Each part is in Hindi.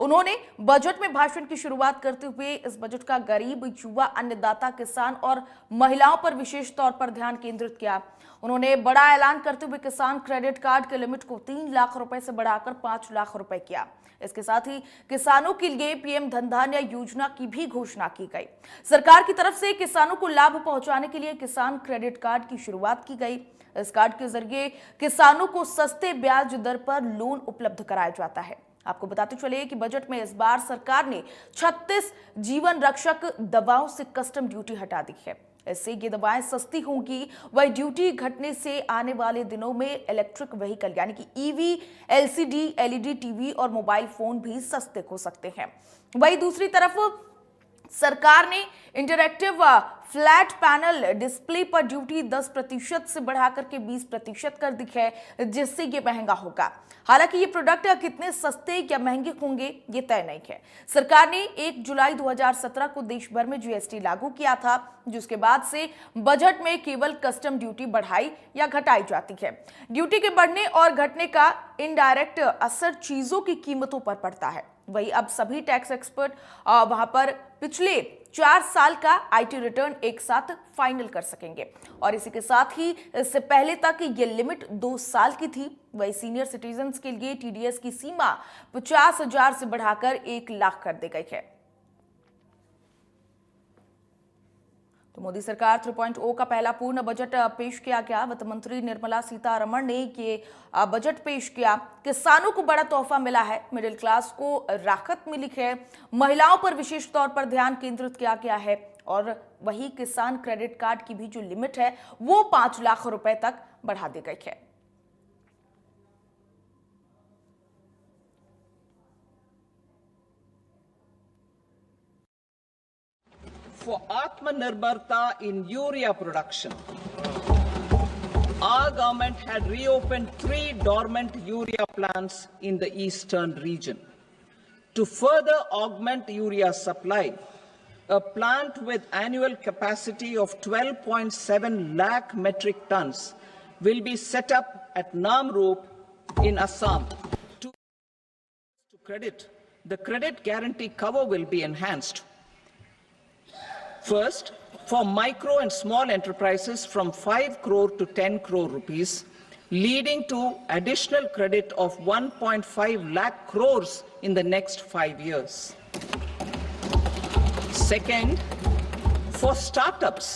उन्होंने बजट में भाषण की शुरुआत करते हुए इस बजट का गरीब, युवा, अन्नदाता, किसान और महिलाओं पर विशेष तौर पर ध्यान केंद्रित किया। उन्होंने बड़ा ऐलान करते हुए किसान क्रेडिट कार्ड के लिमिट को 3 लाख रुपए से बढ़ाकर 5 लाख रुपए किया। इसके साथ ही किसानों के लिए पीएम धन धान्य योजना की भी घोषणा की गई। सरकार की तरफ से किसानों को लाभ पहुंचाने के लिए किसान क्रेडिट कार्ड की शुरुआत की गई। इस कार्ड के जरिए किसानों को सस्ते ब्याज दर पर लोन उपलब्ध कराया जाता है। आपको बताते चले कि बजट में इस बार सरकार ने 36 जीवन रक्षक दवाओं से कस्टम ड्यूटी हटा दी है। इससे ये दवाएं सस्ती होंगी। वही ड्यूटी घटने से आने वाले दिनों में इलेक्ट्रिक व्हीकल यानी कि ईवी, एलसीडी, एलईडी टीवी और मोबाइल फोन भी सस्ते हो सकते हैं। वही दूसरी तरफ सरकार ने इंटरैक्टिव फ्लैट पैनल डिस्प्ले पर ड्यूटी 10% से बढ़ाकर के 20% कर दी है, जिससे ये महंगा होगा। हालांकि ये प्रोडक्ट कितने सस्ते या महंगे होंगे ये तय नहीं है। सरकार ने 1 जुलाई 2017 को देश भर में जीएसटी लागू किया था, जिसके बाद से बजट में केवल कस्टम ड्यूटी बढ़ाई या घटाई जाती है। ड्यूटी के बढ़ने और घटने का इनडायरेक्ट असर चीजों की कीमतों पर पड़ता है। वही अब सभी टैक्स एक्सपर्ट वहां पर पिछले 4 साल का आईटी रिटर्न एक साथ फाइनल कर सकेंगे। और इसी के साथ ही इससे पहले तक ये लिमिट 2 साल की थी। वही सीनियर सिटीजन्स के लिए टीडीएस की सीमा 50,000 से बढ़ाकर 1 लाख कर दी गई है। तो मोदी सरकार 3.0 का पहला पूर्ण बजट पेश किया गया। वित्त मंत्री निर्मला सीतारमण ने ये बजट पेश किया। किसानों को बड़ा तोहफा मिला है, मिडिल क्लास को राहत मिली है, महिलाओं पर विशेष तौर पर ध्यान केंद्रित किया गया है और वही किसान क्रेडिट कार्ड की भी जो लिमिट है वो 5 लाख रुपए तक बढ़ा दी गई है। For Atmanirbharta in urea production, our government had reopened 3 dormant urea plants in the eastern region. To further augment urea supply, a plant with annual capacity of 12.7 lakh metric tons will be set up at Namrup in Assam. To credit, the credit guarantee cover will be enhanced. First, for micro and small enterprises from 5 crore to 10 crore rupees, leading to additional credit of 1.5 lakh crores in the next 5 years. Second, for startups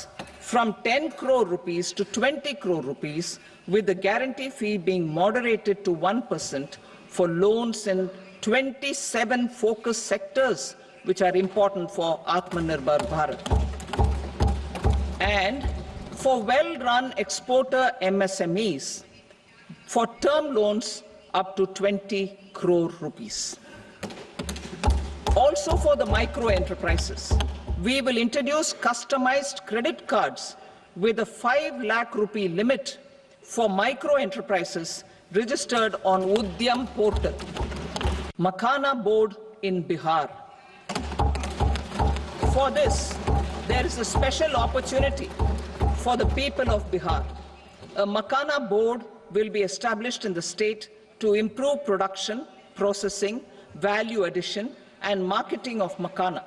from 10 crore rupees to 20 crore rupees, with the guarantee fee being moderated to 1% for loans in 27 focus sectors which are important for Atmanirbhar Bharat. And for well-run exporter MSMEs, for term loans up to 20 crore rupees. Also for the micro enterprises, we will introduce customized credit cards with a 5 lakh rupee limit for micro enterprises registered on Udyam portal. Makhana board in Bihar. For this, there is a special opportunity for the people of Bihar. A Makhana board will be established in the state to improve production, processing, value addition, and marketing of Makhana.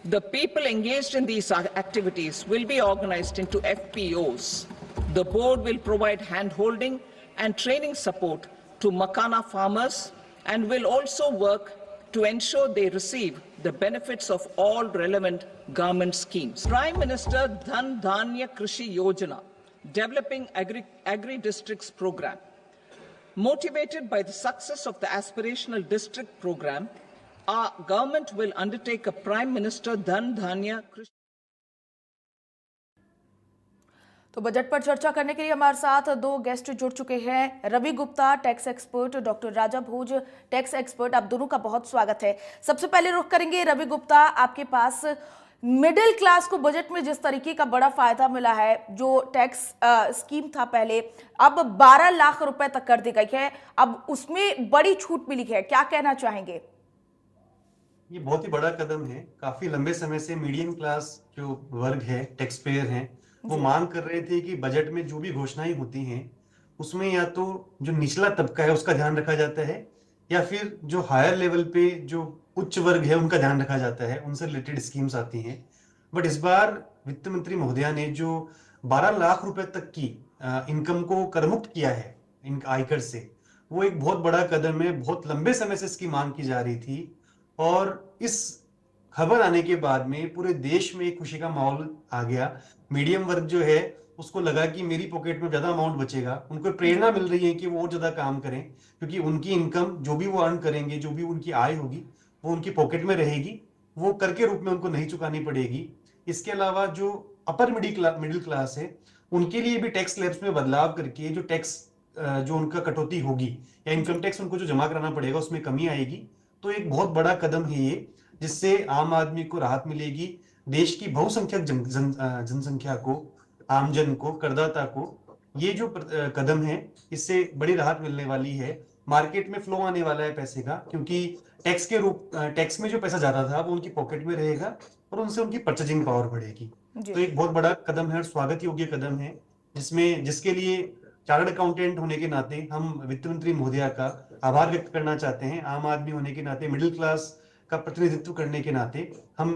The people engaged in these activities will be organized into FPOs. The board will provide hand-holding and training support to Makhana farmers and will also work to ensure they receive the benefits of all relevant government schemes. Prime Minister Dhan Dhanya Krishi Yojana, developing agri-districts program. Motivated by the success of the aspirational district program, our government will undertake a Prime Minister Dhan Dhanya Krishi. तो बजट पर चर्चा करने के लिए हमारे साथ 2 गेस्ट जुड़ चुके हैं। Ravi Gupta tax expert, doctor Raja Bhoj tax expert, आप दोनों का बहुत स्वागत है। सबसे पहले रुख करेंगे रवि गुप्ता आपके पास। मिडिल क्लास को बजट में जिस तरीके का बड़ा फायदा मिला है, जो टैक्स स्कीम था पहले, अब 12 लाख रुपए तक कर दी गई है, अब उसमें बड़ी छूट मिली है, क्या कहना चाहेंगे? ये बहुत ही बड़ा कदम है। काफी लंबे समय से मीडियम क्लास जो वर्ग है, टैक्स पेयर हैं, वो मांग कर रहे थे कि बजट में जो भी घोषणाएं होती हैं उसमें या तो जो निचला तबका है उसका ध्यान रखा जाता है या फिर जो हायर लेवल पे जो उच्च वर्ग है उनका ध्यान रखा जाता है, उनसे रिलेटेड स्कीम्स आती हैं। बट इस बार वित्त मंत्री महोदया ने जो 12 लाख रुपए तक की इनकम को करमुक्त किया है इन आयकर से, वो एक बहुत बड़ा कदम है। बहुत लंबे समय से इसकी मांग की जा रही थी और इस खबर आने के बाद में पूरे देश में एक खुशी का माहौल आ गया। मीडियम वर्ग जो है उसको लगा कि मेरी पॉकेट में ज्यादा अमाउंट बचेगा, उनको प्रेरणा मिल रही है कि वो और ज्यादा काम करें, क्योंकि उनकी इनकम जो भी वो अर्न करेंगे, जो भी उनकी आय होगी, वो उनकी पॉकेट में रहेगी, वो कर के रूप में उनको नहीं चुकानी पड़ेगी। इसके अलावा जो अपर मिडिल क्लास है उनके लिए भी टैक्स स्लैब्स में बदलाव करके जो टैक्स जो उनका कटौती होगी या इनकम टैक्स उनको जो जमा कराना पड़ेगा उसमें कमी आएगी। तो एक बहुत बड़ा कदम है ये, जिससे आम आदमी को राहत मिलेगी, देश की बहुसंख्यक जनसंख्या को, आमजन को, करदाता को ये जो कदम है इससे बड़ी राहत मिलने वाली है। मार्केट में फ्लो आने वाला है पैसे का, क्योंकि टैक्स में जो पैसा जाता था वो उनकी पॉकेट में रहेगा और उनसे उनकी परचेजिंग पावर बढ़ेगी। तो एक बहुत बड़ा कदम है और स्वागत योग्य कदम है, जिसके लिए चार्टर्ड अकाउंटेंट होने के नाते हम वित्त मंत्री महोदया का आभार व्यक्त करना चाहते हैं। आम आदमी होने के नाते, मिडिल क्लास का प्रतिनिधित्व करने के नाते हम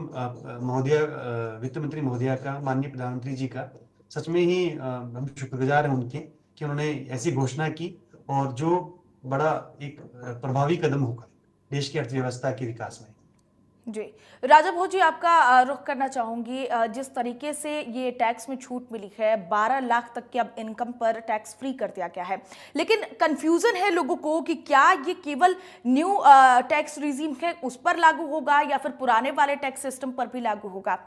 वित्त मंत्री महोदया का, माननीय प्रधानमंत्री जी का सच में ही हम शुक्रगुजार हैं उनके कि उन्होंने ऐसी घोषणा की और जो बड़ा एक प्रभावी कदम होगा देश की अर्थव्यवस्था के विकास में। जी, राजा भोज जी, आपका रुख करना चाहूंगी। जिस तरीके से ये टैक्स में छूट मिली है, 12 लाख तक के अब इनकम पर टैक्स फ्री कर दिया गया है, लेकिन कंफ्यूजन है लोगों को कि क्या ये केवल न्यू टैक्स रिजीम है उस पर लागू होगा या फिर पुराने वाले टैक्स सिस्टम पर भी लागू होगा?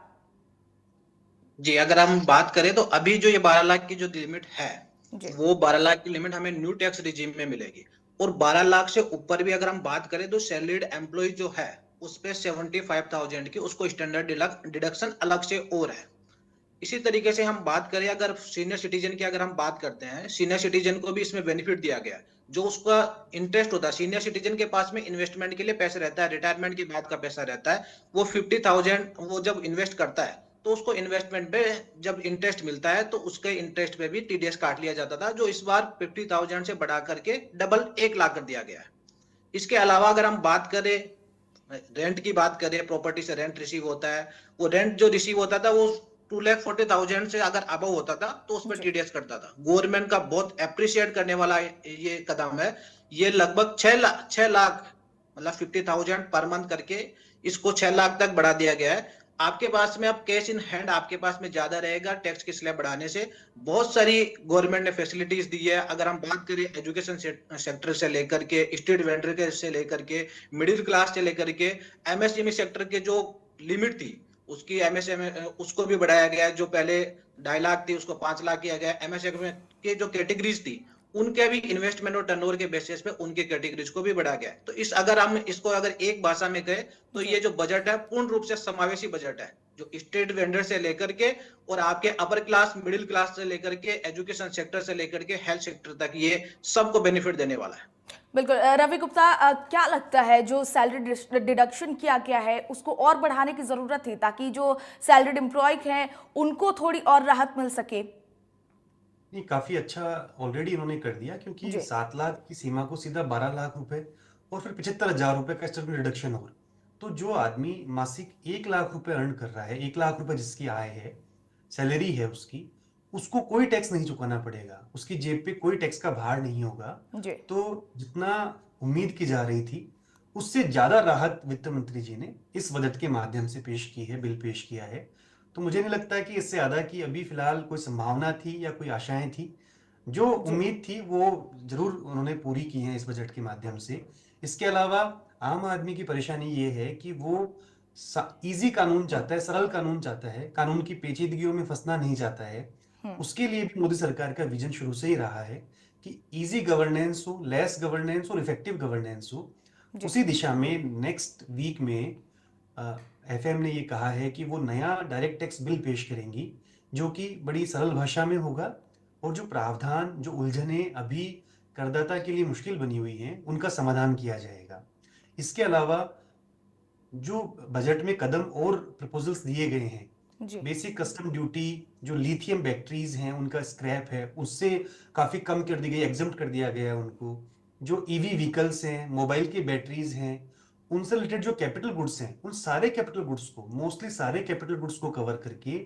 जी, अगर हम बात करें तो अभी जो ये 12 लाख की जो लिमिट है जी। वो 12 लाख की लिमिट हमें न्यू टैक्स रिजीम में मिलेगी। और 12 लाख से ऊपर भी अगर हम बात करें तो सैलरीड एम्प्लॉय जो है उस पे 75,000 की उसको स्टैंडर्ड डिडक्शन अलग से और है। इसी तरीके से हम बात करें अगर सीनियर सिटीजन की, अगर हम बात करते हैं, सीनियर सिटीजन को भी इसमें बेनिफिट दिया गया है। जो उसका इंटरेस्ट होता है, सीनियर सिटीजन के पास में इन्वेस्टमेंट के लिए पैसे रहता है, रिटायरमेंट के बाद का पैसा रहता है, वो 50,000 वो जब इन्वेस्ट करता है तो उसको इन्वेस्टमेंट पे जब इंटरेस्ट मिलता है तो उसके इंटरेस्ट पे भी टीडीएस काट लिया जाता था, जो इस बार 50,000 से बढ़ा करके डबल 1 लाख कर दिया गया है। इसके अलावा अगर हम बात करें, रेंट की बात करें, प्रॉपर्टी से रेंट रिसीव होता है, वो रेंट जो रिसीव होता था वो 2,40,000 से अगर अबव होता था तो उस पर टीडीएस करता था। गवर्नमेंट का बहुत अप्रिशिएट करने वाला ये कदम है। ये लगभग 6 लाख मतलब 50,000 पर मंथ करके इसको 6 लाख तक बढ़ा दिया गया है। आपके पास में अब कैश इन हैंड आपके पास में ज्यादा रहेगा टैक्स की स्लैब बढ़ाने से। बहुत सारी गवर्नमेंट ने फैसिलिटीज दी है। अगर हम बात करें एजुकेशन सेक्टर से लेकर के, स्ट्रीट वेंडर के से लेकर के, मिडिल क्लास से लेकर के, एमएसएमई सेक्टर के जो लिमिट थी उसकी एमएसएमई उसको भी बढ़ाया गया है। जो पहले 2.5 लाख थी उसको 5 लाख किया गया। एमएसएमई के जो कैटेगरीज थी उनके भी इन्वेस्टमेंट और टर्नओवर के बेसिस पे उनके कैटेगरीज को भी बढ़ा गया है। तो अगर हम इसको अगर एक भाषा में कहें तो ये जो बजट है पूर्ण रूप से समावेशी बजट है, जो स्ट्रीट वेंडर से लेकर के और आपके अपर क्लास, मिडिल क्लास से लेकर के, एजुकेशन सेक्टर से लेकर के हेल्थ सेक्टर तक ये सबको बेनिफिट देने वाला है। बिल्कुल। रवि गुप्ता, क्या लगता है जो सैलरी डिडक्शन किया गया है उसको और बढ़ाने की जरूरत है ताकि जो सैलरीड एम्प्लॉय हैं उनको थोड़ी और राहत मिल सके? नहीं, काफी अच्छा ऑलरेडी इन्होंने कर दिया, क्योंकि 7 लाख की सीमा को सीधा 12 लाख रुपए और फिर 75,000 रुपए का स्टैंडर्ड रिडक्शन और तो जो आदमी मासिक 1 लाख रुपए अर्न कर रहा है, 1 लाख रुपए जिसकी आय है, सैलरी है उसकी, उसको कोई टैक्स नहीं चुकाना पड़ेगा, उसकी जेब पे कोई टैक्स का भार नहीं होगा। तो जितना उम्मीद की जा रही थी उससे ज्यादा राहत वित्त मंत्री जी ने इस बजट के माध्यम से पेश की है, बिल पेश किया है। तो मुझे नहीं लगता कि इससे ज्यादा की अभी फिलहाल कोई संभावना थी या कोई आशाएं थी। जो उम्मीद थी वो जरूर उन्होंने पूरी की है इस बजट के माध्यम से। इसके अलावा आम आदमी की परेशानी ये है कि वो इजी कानून चाहता है, सरल कानून चाहता है, कानून की पेचीदगियों में फंसना नहीं चाहता है। उसके लिए भी मोदी सरकार का विजन शुरू से ही रहा है कि इजी गवर्नेंस हो, लेस गवर्नेंस और इफेक्टिव गवर्नेंस हो। उसी दिशा में नेक्स्ट वीक में एफएम ने ये कहा है कि वो नया डायरेक्ट टैक्स बिल पेश करेंगी, जो कि बड़ी सरल भाषा में होगा और जो प्रावधान, जो उलझने अभी करदाता के लिए मुश्किल बनी हुई हैं, उनका समाधान किया जाएगा। इसके अलावा जो बजट में कदम और प्रपोजल्स दिए गए हैं, बेसिक कस्टम ड्यूटी, जो लिथियम बैटरीज हैं उनका स्क्रैप है उससे काफी कम कर दी गई, एग्जम्प्ट कर दिया गया है उनको। जो ईवी व्हीकल्स हैं, मोबाइल की बैटरीज हैं, उनसे रिलेटेड जो कैपिटल गुड्स हैं, उन सारे कैपिटल गुड्स को, मोस्टली सारे कैपिटल गुड्स को कवर करके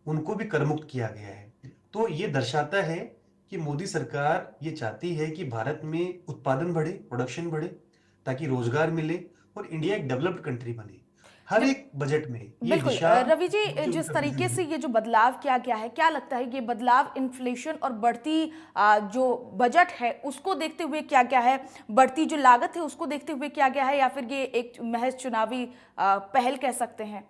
उनको भी कर मुक्त किया गया है। तो ये दर्शाता है कि मोदी सरकार ये चाहती है कि भारत में उत्पादन बढ़े, प्रोडक्शन बढ़े, ताकि रोजगार मिले और इंडिया एक डेवलप्ड कंट्री बने। हर जब एक बजट में ये बिल्कुल दिशा रवि जी, जो जिस उनका तरीके विजन से है। ये जो बदलाव किया गया है, क्या लगता है ये बदलाव इन्फ्लेशन और बढ़ती जो बजट है उसको देखते हुए किया गया है, बढ़ती जो लागत है उसको देखते हुए किया गया है, या फिर ये एक महज चुनावी पहल कह सकते हैं?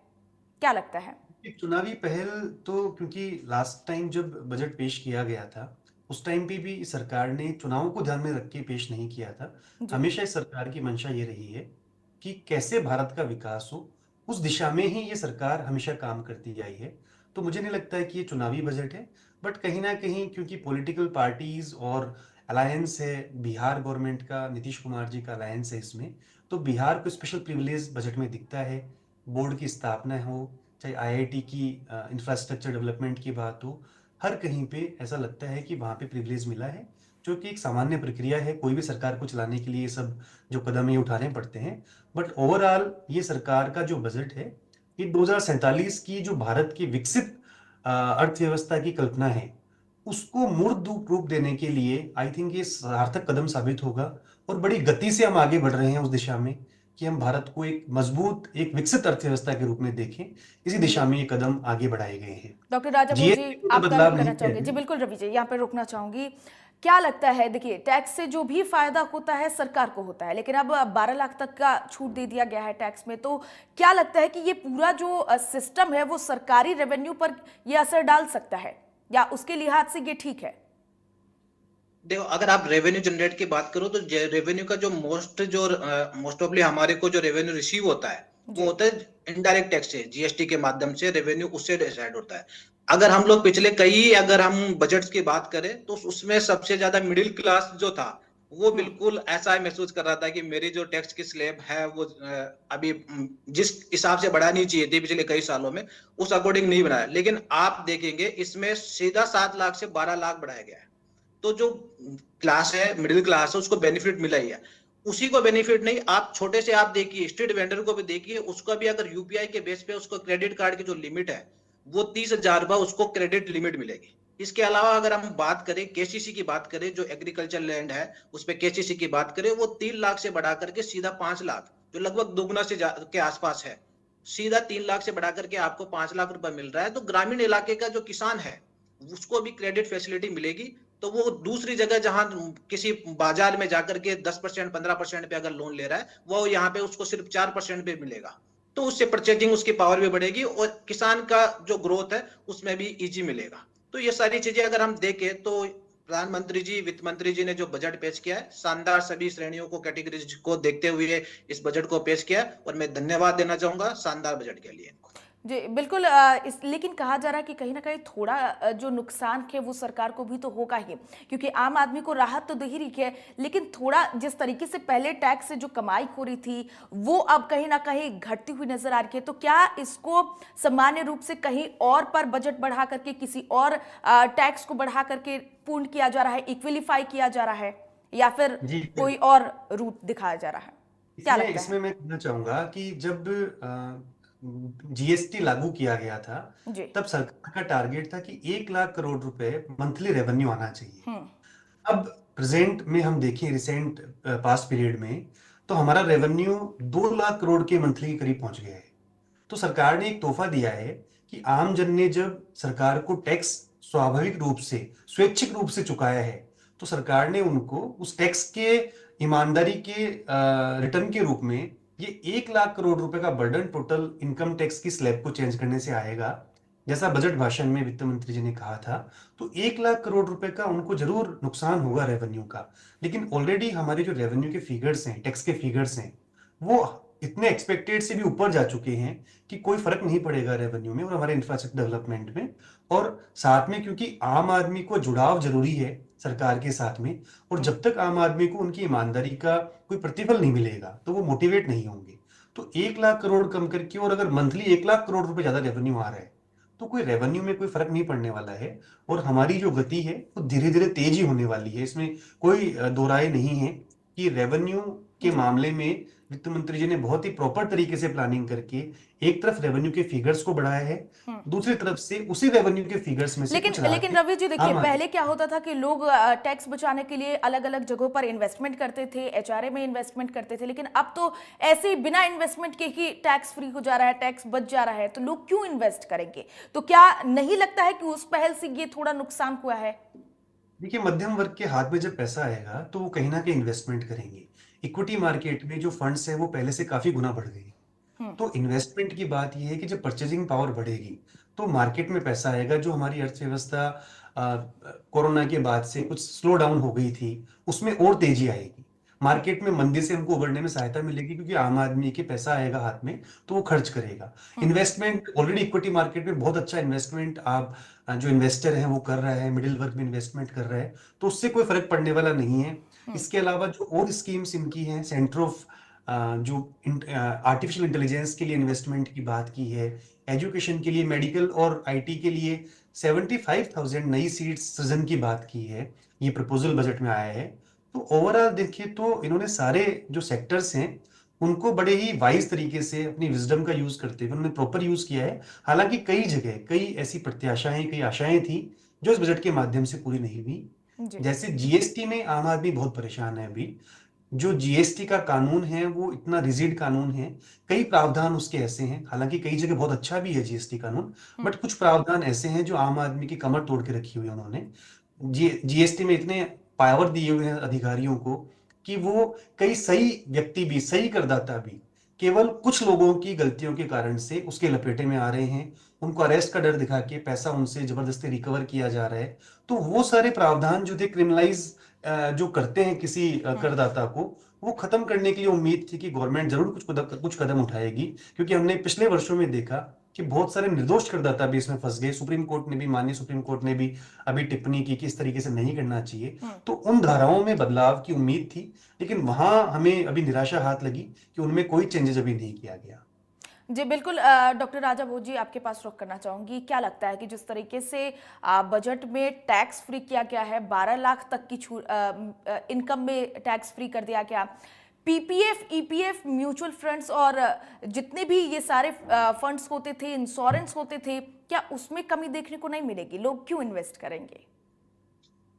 क्या लगता है? एक चुनावी पहल तो, क्योंकि लास्ट टाइम जब बजट पेश किया गया था उस टाइम पे भी सरकार ने चुनाव को ध्यान में रख के पेश नहीं किया था। जी हमेशा इस सरकार की मंशा ये रही है कि कैसे भारत का विकास हो, उस दिशा में ही ये सरकार हमेशा काम करती आई है। तो मुझे नहीं लगता है कि ये चुनावी बजट है, बट कहीं ना कहीं क्योंकि पॉलिटिकल पार्टीज और अलायंस है, बिहार गवर्नमेंट का, नीतीश कुमार जी का अलायंस है इसमें, तो बिहार को स्पेशल प्रिविलेज बजट में दिखता है। बोर्ड की स्थापना हो, चाहे आईआईटी की इंफ्रास्ट्रक्चर डेवलपमेंट की बात हो, हर कहीं पे ऐसा लगता है कि वहाँ पे प्रिविलेज मिला है, जो कि एक सामान्य प्रक्रिया है। कोई भी सरकार को चलाने के लिए ये सब जो कदम ये उठाने पड़ते हैं। बट ओवरऑल ये सरकार का जो बजट है, ये 2047 की जो भारत की विकसित अर्थव्यवस्था की कल्पना है, उसको मूर्त रूप देने के लिए आई थिंक ये सार्थक कदम साबित होगा। और बड़ी गति से हम आगे बढ़ रहे हैं उस दिशा में कि हम भारत को एक मजबूत, एक विकसित अर्थव्यवस्था के रूप में देखें। इसी जी दिशा में ये कदम आगे बढ़ाए गए हैं। डॉक्टर राजा बोस जीएसटी जी, को तो आपका रुख बदलाव करना नहीं चाहोगे? कहते। जी बिल्कुल रवि जी, यहाँ पे रुकना चाहूंगी। क्या लगता है, देखिए टैक्स से जो भी फायदा होता है सरकार को होता है, लेकिन अब 12 लाख तक का छूट दे दिया गया है टैक्स में, तो क्या लगता है कि ये पूरा जो सिस्टम है वो सरकारी रेवेन्यू पर ये असर डाल सकता है, या उसके लिहाज से ये ठीक है? देखो, अगर आप रेवेन्यू जनरेट की बात करो तो रेवेन्यू का जो मोस्ट ऑफली हमारे को जो रेवेन्यू रिसीव होता है वो जी होता है इनडायरेक्ट टैक्स से, जीएसटी के माध्यम से रेवेन्यू उससे डिसाइड होता है। अगर हम लोग पिछले अगर हम बजट्स की बात करें तो उसमें सबसे ज्यादा मिडिल क्लास जो था वो बिल्कुल ऐसा महसूस कर रहा था कि मेरी जो टैक्स की स्लैब है वो अभी जिस हिसाब से बढ़ानी चाहिए थी पिछले कई सालों में उस अकॉर्डिंग नहीं बनाया। लेकिन आप देखेंगे इसमें सीधा 7 लाख से 12 लाख बढ़ाया गया है। तो जो क्लास है, मिडिल क्लास है, उसको बेनिफिट मिला ही है। उसी को बेनिफिट नहीं, आप छोटे से आप देखिए स्ट्रीट वेंडर को भी देखिए, उसका भी अगर यूपीआई के बेस पे उसको क्रेडिट कार्ड की जो लिमिट है वो 30,000 रुपए उसको क्रेडिट लिमिट मिलेगी। इसके अलावा अगर हम बात करें केसीसी की बात करें, जो एग्रीकल्चर लैंड है उस पर केसीसी की बात करें, वो 3 लाख से बढ़ा करके सीधा 5 लाख, जो लगभग दोगुना से के आसपास है, सीधा 3 लाख से बढ़ा करके आपको 5 लाख रुपए मिल रहा है। तो ग्रामीण इलाके का जो किसान है उसको भी क्रेडिट फैसिलिटी मिलेगी। तो वो दूसरी जगह जहां किसी बाजार में जाकर के 10% 15% पे अगर लोन ले रहा है, वो यहाँ पे उसको सिर्फ 4% पे मिलेगा। तो उससे परचेजिंग उसकी पावर भी बढ़ेगी और किसान का जो ग्रोथ है उसमें भी इजी मिलेगा। तो ये सारी चीजें अगर हम देखें तो प्रधानमंत्री जी, वित्त मंत्री जी ने जो बजट पेश किया है, शानदार, सभी श्रेणियों को, कैटेगरीज को देखते हुए इस बजट को पेश किया है और मैं धन्यवाद देना चाहूंगा शानदार बजट के लिए। जी बिल्कुल, लेकिन कहा जा रहा है कि कहीं ना कहीं थोड़ा जो नुकसान है वो सरकार को भी तो होगा ही, क्योंकि आम आदमी को राहत तो दे ही रही है, लेकिन थोड़ा जिस तरीके से पहले टैक्स से जो कमाई हो रही थी वो अब कहीं ना कहीं घटती हुई नजर आ रही है। तो क्या इसको सामान्य रूप से कहीं और पर बजट बढ़ा करके किसी और टैक्स को बढ़ा करके पूर्ण किया जा रहा है, इक्विलिफाई किया जा रहा है, या फिर जी, कोई और रूट दिखाया जा रहा है? क्या इसमें लगता इसमें है? मैं कहना चाहूंगा कि जब जीएसटी लागू किया गया था, जी तब सरकार का टारगेट था कि 1 लाख करोड़ रुपए मंथली रेवेन्यू आना चाहिए। हम्म अब प्रेजेंट में हम देखें, रिसेंट पास्ट पीरियड में, तो हमारा रेवेन्यू 2 लाख करोड़ के मंथली के करीब पहुंच गया है। तो सरकार ने एक तोहफा दिया है कि आम जन ने जब सरकार को टैक्स स्वाभाविक रूप से, स्वैच्छिक रूप से चुकाया है, तो सरकार ने उनको उस टैक्स के ईमानदारी के रिटर्न के रूप में ये 1 लाख करोड़ रुपए का बर्डन टोटल इनकम टैक्स की स्लैब को चेंज करने से आएगा, जैसा बजट भाषण में वित्त मंत्री जी ने कहा था। तो 1 लाख करोड़ रुपए का उनको जरूर नुकसान होगा रेवेन्यू का, लेकिन ऑलरेडी हमारे जो रेवेन्यू के फिगर्स हैं, टैक्स के फिगर्स हैं, वो इतने एक्सपेक्टेड से भी ऊपर जा चुके हैं कि कोई फर्क नहीं पड़ेगा रेवेन्यू में और हमारे इंफ्रास्ट्रक्चर डेवलपमेंट में। और साथ में क्योंकि आम आदमी को जुड़ाव जरूरी है सरकार के साथ में, और जब तक आम आदमी को उनकी ईमानदारी का कोई प्रतिफल नहीं मिलेगा तो वो मोटिवेट नहीं होंगे। तो 1 लाख करोड़ कम करके, और अगर मंथली 1 लाख करोड़ रुपए ज्यादा रेवेन्यू आ रहा है, तो कोई रेवेन्यू में कोई फर्क नहीं पड़ने वाला है। और हमारी जो गति है वो धीरे धीरे तेज ही होने वाली है, इसमें कोई दो राय नहीं है। कि रेवेन्यू के मामले में वित्त मंत्री जी ने बहुत ही प्रॉपर तरीके से प्लानिंग करके एक तरफ रेवेन्यू के फिगर्स को बढ़ाया है, दूसरी तरफ से उसी रेवेन्यू के फिगर्स में से कुछ लेकिन रवि जी देखिए, आम पहले क्या होता था कि लोग टैक्स बचाने के लिए अलग अलग जगहों पर इन्वेस्टमेंट करते थे, एचआरए में इन्वेस्टमेंट करते थे, लेकिन अब तो ऐसे ही बिना इन्वेस्टमेंट के ही टैक्स फ्री हो जा रहा है, टैक्स बच जा रहा है, तो लोग क्यों इन्वेस्ट करेंगे? तो क्या नहीं लगता है कि उस पहल से ये थोड़ा नुकसान हुआ है? देखिए, मध्यम वर्ग के हाथ में जब पैसा आएगा तो वो कहीं ना कहीं इन्वेस्टमेंट करेंगे। इक्विटी मार्केट में जो फंड्स है वो पहले से काफी गुना बढ़ गए। तो इन्वेस्टमेंट की बात यह है कि जब परचेजिंग पावर बढ़ेगी तो मार्केट में पैसा आएगा। जो हमारी अर्थव्यवस्था कोरोना के बाद से कुछ स्लो डाउन हो गई थी, उसमें और तेजी आएगी। मार्केट में मंदी से हमको उबरने में सहायता मिलेगी, क्योंकि आम आदमी के पैसा आएगा हाथ में तो वो खर्च करेगा। इन्वेस्टमेंट ऑलरेडी इक्विटी मार्केट में बहुत अच्छा इन्वेस्टमेंट आप जो इन्वेस्टर है वो कर रहा है, मिडिल वर्ग में इन्वेस्टमेंट कर रहा है, तो उससे कोई फर्क पड़ने वाला नहीं है। इसके अलावा जो और स्कीम्स इनकी हैं, सेंटर ऑफ जो आर्टिफिशियल इंटेलिजेंस के लिए इन्वेस्टमेंट की बात की है, एजुकेशन के लिए, मेडिकल और आईटी के लिए 75,000 नई सीट्स सृजन की बात की है, ये प्रपोजल बजट में आया है। तो ओवरऑल देखिए तो इन्होंने सारे जो सेक्टर्स हैं उनको बड़े ही वाइज तरीके से अपनी विजडम का यूज करते हुए उन्होंने प्रॉपर यूज किया है। हालांकि कई जगह कई ऐसी प्रत्याशाएं, कई आशाएं थी जो इस बजट के माध्यम से पूरी नहीं हुई। जैसे जीएसटी में आम आदमी बहुत परेशान है। अभी जो जीएसटी का कानून है वो इतना रिजिड कानून है, कई प्रावधान उसके ऐसे हैं, हालांकि कई जगह बहुत अच्छा भी है जीएसटी कानून, बट कुछ प्रावधान ऐसे हैं जो आम आदमी की कमर तोड़ के रखी हुई है उन्होंने। जीएसटी में इतने पावर दिए हुए हैं अधिकारियों को कि वो कई सही व्यक्ति भी, सही करदाता भी केवल कुछ लोगों की गलतियों के कारण से उसके लपेटे में आ रहे हैं। उनको अरेस्ट का डर दिखा के पैसा उनसे जबरदस्ती रिकवर किया जा रहा है। तो वो सारे प्रावधान जो थे क्रिमिनलाइज जो करते हैं किसी करदाता को, वो खत्म करने के लिए उम्मीद थी कि गवर्नमेंट जरूर कुछ कदम उठाएगी, क्योंकि हमने पिछले वर्षों में देखा कि बहुत सारे निर्दोष करदाता भी इसमें फंस गए। माननीय सुप्रीम कोर्ट ने भी अभी टिप्पणी की कि इस तरीके से नहीं करना चाहिए। तो उन धाराओं में बदलाव की उम्मीद थी, लेकिन वहां हमें अभी निराशा हाथ लगी कि उनमें कोई चेंजेस अभी नहीं किया गया। जी बिल्कुल, डॉक्टर राजा भोज जी, आपके पास रुख करना चाहूंगी। क्या लगता है कि जिस तरीके से बजट में टैक्स फ्री किया गया है, 12 लाख तक की इनकम में टैक्स फ्री कर दिया गया, पीपीएफ, ईपीएफ, म्यूचुअल फंड्स और जितने भी ये सारे फंड्स होते थे, इंश्योरेंस होते थे, क्या उसमें कमी देखने को नहीं मिलेगी? लोग क्यों इन्वेस्ट करेंगे?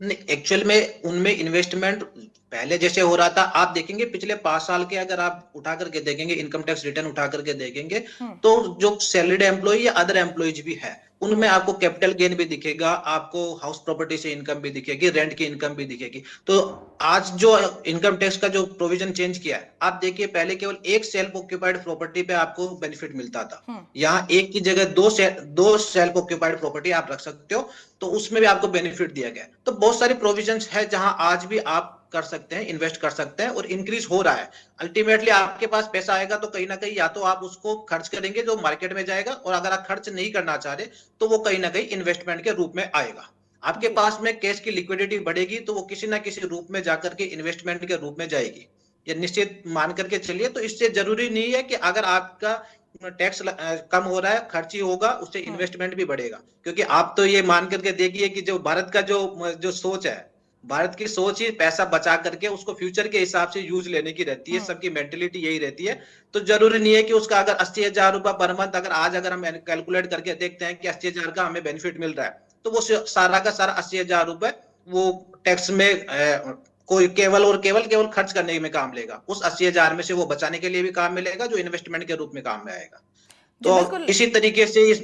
नहीं, एक्चुअल में उनमें इन्वेस्टमेंट पहले जैसे हो रहा था, आप देखेंगे पिछले 5 साल के अगर आप उठा करके देखेंगे, इनकम टैक्स रिटर्न उठा करके देखेंगे, तो जो सैलरीड एम्प्लॉय या अदर एम्प्लॉयज भी है उनमें आपको कैपिटल गेन भी दिखेगा, आपको हाउस प्रॉपर्टी से इनकम भी दिखेगी, रेंट की इनकम भी दिखेगी। तो आज जो इनकम टैक्स का जो प्रोविजन चेंज किया है, आप देखिए पहले केवल एक सेल्फ ऑक्यूपाइड प्रॉपर्टी पे आपको बेनिफिट मिलता था, यहाँ एक की जगह दो सेल्फ ऑक्यूपाइड प्रॉपर्टी आप रख सकते हो, तो उसमें भी आपको बेनिफिट दिया गया। तो बहुत सारी प्रोविजंस है जहां आज भी आप कर सकते हैं, इन्वेस्ट कर सकते हैं, और इंक्रीज हो रहा है। अल्टीमेटली आपके पास पैसा आएगा तो कहीं ना कहीं या तो आप उसको खर्च करेंगे जो मार्केट में जाएगा, और अगर आप खर्च नहीं करना चाह रहे तो वो कहीं ना कहीं इन्वेस्टमेंट के रूप में आएगा। आपके पास में कैश की लिक्विडिटी बढ़ेगी तो वो किसी ना किसी रूप में जाकर के इन्वेस्टमेंट के रूप में जाएगी, ये निश्चित मान करके चलिए। तो इससे जरूरी नहीं है कि अगर आपका टैक्स कम हो रहा है, खर्च ही होगा, उससे इन्वेस्टमेंट भी बढ़ेगा। क्योंकि आप तो ये मान करके देखिए कि जो भारत का जो सोच है, भारत की सोच ही पैसा बचा करके उसको फ्यूचर के हिसाब से यूज लेने की रहती है, सबकी मेंटेलिटी यही रहती है। तो जरूरी नहीं है कि उसका अगर 80,000 रुपए पर मंथ अगर हम कैलकुलेट करके देखते हैं कि 80,000 का हमें बेनिफिट मिल रहा है, तो वो सारा का सारा 80,000 रुपए वो टैक्स में कोई केवल खर्च करने में काम लेगा। उस 80,000 में से वो बचाने के लिए भी काम मिलेगा, जो इन्वेस्टमेंट के रूप में काम में आएगा। तो इसी तरीके से इस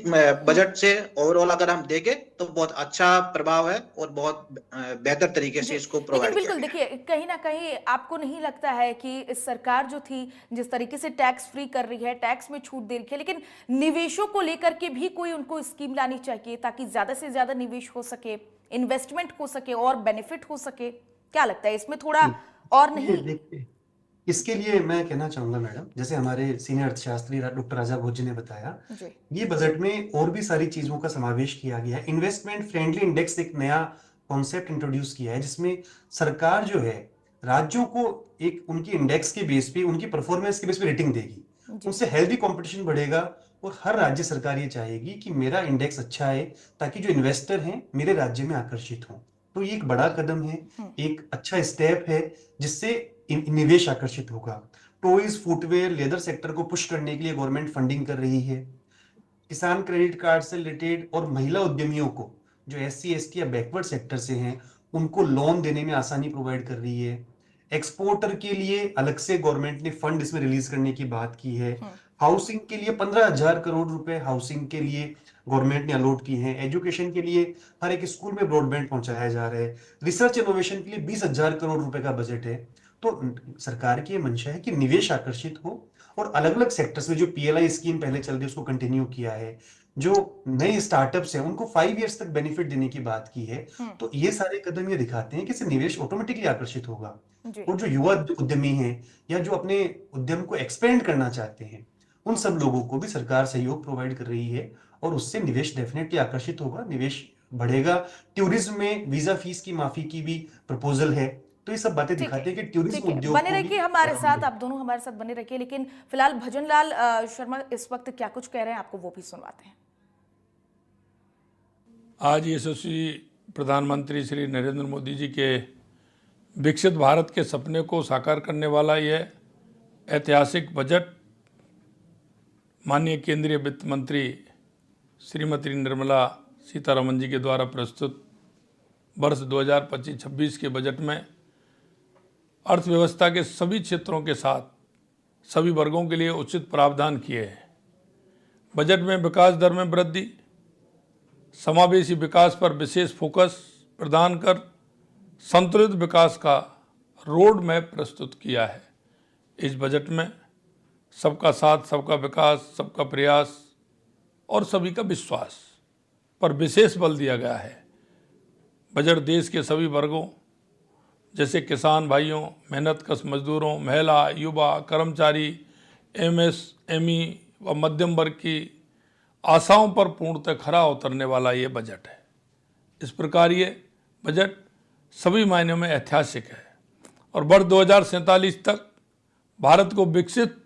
बजट से ओवरऑल अगर हम देखें तो बहुत अच्छा प्रभाव है और बहुत बेहतर तरीके से इसको प्रोवाइड किया। बिल्कुल, देखिए कहीं ना कहीं आपको नहीं लगता है कि इस सरकार जो थी जिस तरीके से टैक्स फ्री कर रही है, टैक्स में छूट दे रही है, लेकिन निवेशों को लेकर के भी कोई उनको स्कीम लानी चाहिए ताकि ज्यादा से ज्यादा निवेश हो सके, इन्वेस्टमेंट हो सके और बेनिफिट हो सके? क्या लगता है इसमें थोड़ा और नहीं? इसके लिए मैं कहना चाहूंगा मैडम, जैसे हमारे सीनियर अर्थशास्त्री डॉक्टर राजा भोज जी ने बताया, ये बजट में और भी सारी चीजों का समावेश किया गया है। इन्वेस्टमेंट फ्रेंडली इंडेक्स एक नया कॉन्सेप्ट इंट्रोड्यूस किया है, जिसमें सरकार जो है राज्यों को एक उनकी इंडेक्स के बेस पे, उनकी परफॉर्मेंस के बेस पे रेटिंग देगी। उनसे हेल्दी कंपटीशन बढ़ेगा और हर राज्य सरकार ये चाहेगी कि मेरा इंडेक्स अच्छा है ताकि जो इन्वेस्टर हैं मेरे राज्य में आकर्षित हों। तो ये एक बड़ा कदम है, एक अच्छा स्टेप है, जिससे निवेश आकर्षित होगा। टॉयज, फुटवेयर, लेदर सेक्टर को पुश करने के लिए गवर्नमेंट फंडिंग कर रही है। किसान क्रेडिट कार्ड से रिलेटेड और महिला उद्यमियों को जो SC ST या बैकवर्ड सेक्टर से हैं उनको लोन देने में आसानी प्रोवाइड कर रही है। एक्सपोर्टर के लिए अलग से गवर्नमेंट ने फंड इसमें रिलीज करने की बात की है। हाउसिंग के लिए 15,000 करोड़ रुपए हाउसिंग के लिए गवर्नमेंट ने अलॉट की है। एजुकेशन के लिए हर एक स्कूल में ब्रॉडबैंड पहुंचाया जा रहा है। रिसर्च इनोवेशन के लिए 20,000 करोड़ रुपए का बजट है। तो सरकार की मंशा है कि निवेश आकर्षित हो और अलग अलग सेक्टर्स में जो PLI स्कीम पहले चल रही है उसको कंटिन्यू किया है। जो नए स्टार्टअप्स हैं उनको 5 इयर्स तक बेनिफिट देने की बात की है। तो ये सारे कदम ये दिखाते हैं कि इससे निवेश ऑटोमेटिकली आकर्षित होगा। जी। और जो युवा उद्यमी हैं या जो अपने उद्यम को एक्सपेंड करना चाहते हैं उन सब लोगों को भी सरकार सहयोग प्रोवाइड कर रही है और उससे निवेश डेफिनेटली आकर्षित होगा, निवेश बढ़ेगा। टूरिज्म में वीजा फीस की माफी की भी प्रपोजल है। तो ये सब बातें ठीक दिखाते हैं कि है, टूरिज्म ठीक है। उद्योग बने को भी रहिए हमारे बढ़ावा साथ, मिलेगा। आप दोनों हमारे साथ बने रहिए। लेकिन फिलहाल भजनलाल शर्मा इस वक्त क्या कुछ कह रहे हैं आपको वो भी सुनवाते हैं। आज यशस्वी प्रधानमंत्री श्री नरेंद्र मोदी जी के विकसित भारत के सपने को साकार करने वाला यह ऐतिहासिक बजट माननीय केंद्रीय वित्त मंत्री श्रीमती निर्मला सीतारमण जी के द्वारा प्रस्तुत वर्ष 2025-26 के बजट में अर्थव्यवस्था के सभी क्षेत्रों के साथ सभी वर्गों के लिए उचित प्रावधान किए हैं। बजट में विकास दर में वृद्धि, समावेशी विकास पर विशेष फोकस प्रदान कर संतुलित विकास का रोड मैप प्रस्तुत किया है। इस बजट में सबका साथ, सबका विकास, सबका प्रयास और सभी का विश्वास पर विशेष बल दिया गया है। बजट देश के सभी वर्गों जैसे किसान भाइयों, मेहनतकश मजदूरों, महिला, युवा, कर्मचारी, MSME व मध्यम वर्ग की आशाओं पर पूर्णतः खरा उतरने वाला ये बजट है। इस प्रकार ये बजट सभी मायनों में ऐतिहासिक है और वर्ष 2047 तक भारत को विकसित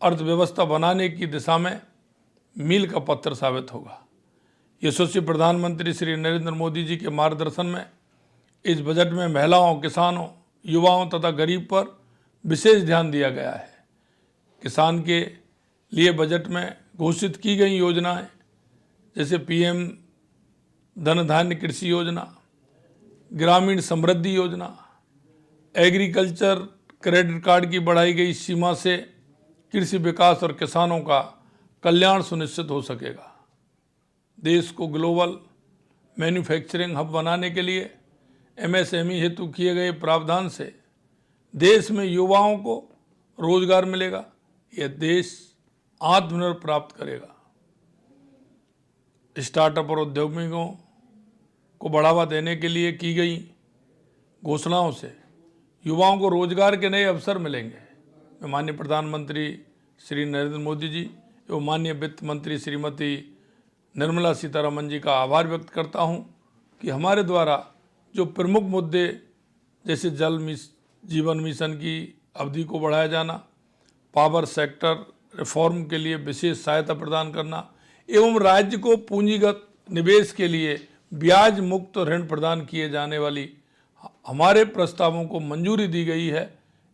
अर्थव्यवस्था बनाने की दिशा में मील का पत्थर साबित होगा। यशस्वी प्रधानमंत्री श्री नरेंद्र मोदी जी के मार्गदर्शन में इस बजट में महिलाओं, किसानों, युवाओं तथा गरीब पर विशेष ध्यान दिया गया है। किसान के लिए बजट में घोषित की गई योजनाएं जैसे PM धन धान्य कृषि योजना, ग्रामीण समृद्धि योजना, एग्रीकल्चर क्रेडिट कार्ड की बढ़ाई गई सीमा से कृषि विकास और किसानों का कल्याण सुनिश्चित हो सकेगा। देश को ग्लोबल मैन्युफैक्चरिंग हब बनाने के लिए MSME हेतु किए गए प्रावधान से देश में युवाओं को रोजगार मिलेगा। यह देश आत्मनिर्भर प्राप्त करेगा। स्टार्टअप और उद्योगों को बढ़ावा देने के लिए की गई घोषणाओं से युवाओं को रोजगार के नए अवसर मिलेंगे। मैं माननीय प्रधानमंत्री श्री नरेंद्र मोदी जी एवं माननीय वित्त मंत्री श्रीमती निर्मला सीतारमण जी का आभार व्यक्त करता हूं कि हमारे द्वारा जो प्रमुख मुद्दे जैसे जीवन मिशन की अवधि को बढ़ाया जाना, पावर सेक्टर रिफॉर्म के लिए विशेष सहायता प्रदान करना एवं राज्य को पूंजीगत निवेश के लिए ब्याज मुक्त ऋण प्रदान किए जाने वाली हमारे प्रस्तावों को मंजूरी दी गई है।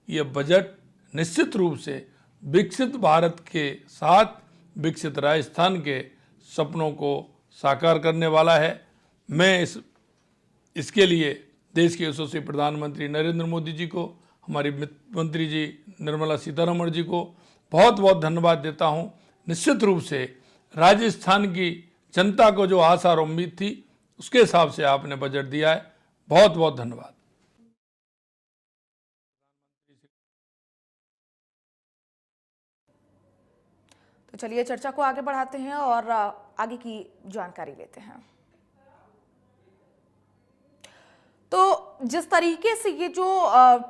यह बजट निश्चित रूप से विकसित भारत के साथ विकसित राजस्थान के सपनों को साकार करने वाला है। मैं इसके लिए देश के यशस्वी प्रधानमंत्री नरेंद्र मोदी जी को, हमारी वित्त मंत्री जी निर्मला सीतारमण जी को बहुत बहुत धन्यवाद देता हूं। निश्चित रूप से राजस्थान की जनता को जो आशा और उम्मीद थी उसके हिसाब से आपने बजट दिया है। बहुत बहुत धन्यवाद। तो चलिए चर्चा को आगे बढ़ाते हैं और आगे की जानकारी लेते हैं। तो जिस तरीके से ये जो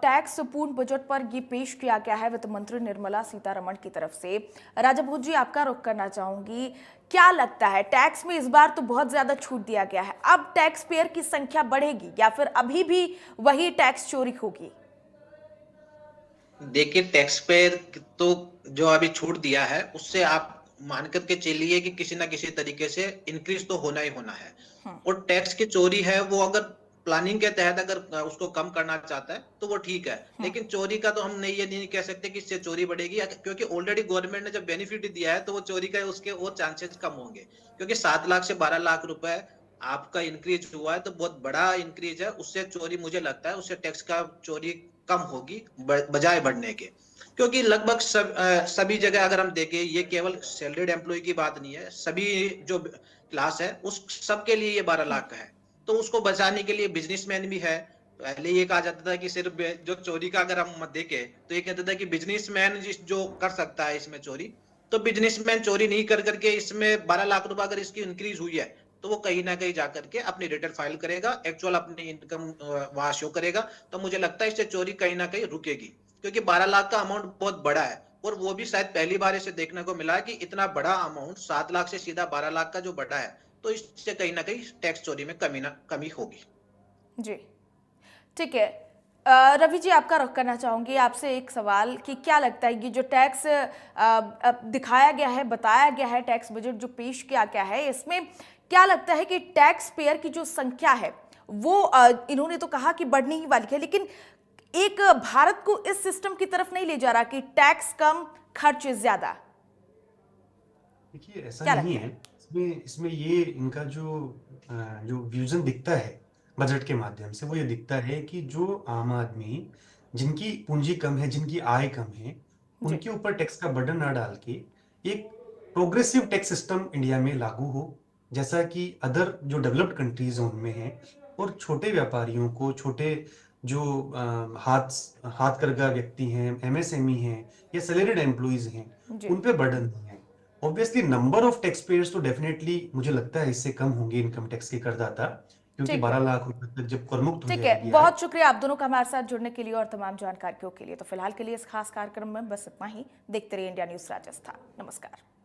टैक्स पूर्ण बजट पर ये पेश किया गया है वित्त मंत्री निर्मला सीतारमण की तरफ से, राजा भोज जी आपका रुख करना चाहूंगी, क्या लगता है टैक्स में इस बार तो बहुत ज्यादा छूट दिया गया है, अब टैक्स पेयर की संख्या बढ़ेगी या फिर अभी भी वही टैक्स चोरी होगी? देखिए, टैक्स पेयर तो जो अभी छूट दिया है उससे आप मान करके चलिए कि किसी ना किसी तरीके से इंक्रीज तो होना ही होना है। और टैक्स की चोरी है वो अगर प्लानिंग के तहत अगर उसको कम करना चाहता है तो वो ठीक है, लेकिन चोरी का तो हम नहीं ये नहीं कह सकते कि इससे चोरी बढ़ेगी, क्योंकि ऑलरेडी गवर्नमेंट ने जब बेनिफिट दिया है तो वो चोरी का उसके और चांसेस कम होंगे, क्योंकि 7 लाख से 12 लाख रुपए आपका इंक्रीज हुआ है तो बहुत बड़ा इंक्रीज है। उससे चोरी मुझे लगता है उससे टैक्स का चोरी कम होगी बजाय बढ़ने के, क्योंकि लगभग सभी जगह अगर हम देखें, ये केवल सैलरीड एम्प्लॉय की बात नहीं है, सभी जो क्लास है उस सबके लिए ये 12 लाख का है। तो उसको बचाने के लिए बिजनेसमैन भी है। पहले ये कहा जाता था कि सिर्फ जो चोरी का अगर हम देखें तो ये कहता था कि बिजनेसमैन जो कर सकता है इसमें चोरी, तो बिजनेसमैन चोरी नहीं कर करके इसमें 12 लाख रुपए अगर इसकी इंक्रीज हुई है तो वो कहीं ना कहीं जाकर के अपनी रिटर्न फाइल करेगा, एक्चुअल अपनी इनकम वहां शो करेगा। तो मुझे लगता है इससे चोरी कहीं ना कहीं रुकेगी, क्योंकि 12 लाख का अमाउंट बहुत बड़ा है, और वो भी शायद पहली बार इसे देखने को मिला है कि इतना बड़ा अमाउंट 7 लाख से सीधा 12 लाख का जो बढ़ा है, तो इससे कहीं ना कहीं टैक्स चोरी में कमी होगी। जी, ठीक है। रवि जी, आपका रुख करना चाहूंगी आपसे एक सवाल कि क्या लगता है ये जो टैक्स दिखाया गया है, बताया गया है, टैक्स बजट जो पेश किया गया है, इसमें क्या लगता है कि टैक्स पेयर की जो संख्या है वो इन्होंने तो कहा कि बढ़ने ही वाली है, लेकिन एक भारत को इस सिस्टम की तरफ नहीं ले जा रहा कि टैक्स कम खर्च ज्यादा? देखिए, ऐसा नहीं है। इसमें ये इनका जो विजन दिखता है बजट के माध्यम से, वो ये दिखता है कि जो आम आदमी, जिनकी पूंजी कम है, जिनकी आय कम है, उनके ऊपर टैक्स का बर्डन ना डाल के एक प्रोग्रेसिव टैक्स सिस्टम इंडिया में लागू हो, जैसा कि अदर जो डेवलप्ड कंट्रीज उनमें है, और छोटे व्यापारियों को, छोटे जो हाथ करगा व्यक्ति हैं, एमएसएमई हैं या सैलरीड एम्प्लॉइज हैं, उन पे बर्डन नहीं है। Obviously number of tax payers तो डेफिनेटली मुझे लगता है इससे कम होंगे, इनकम टैक्स के करदाता, क्योंकि 12 लाख रुपए तक जब करमुक्त हो ठीक जाएगा। है, बहुत शुक्रिया आप दोनों का हमारे साथ जुड़ने के लिए और तमाम जानकारियों के लिए। तो फिलहाल के लिए इस खास कार्यक्रम में बस इतना ही। देखते रहिए इंडिया न्यूज राजस्थान। नमस्कार।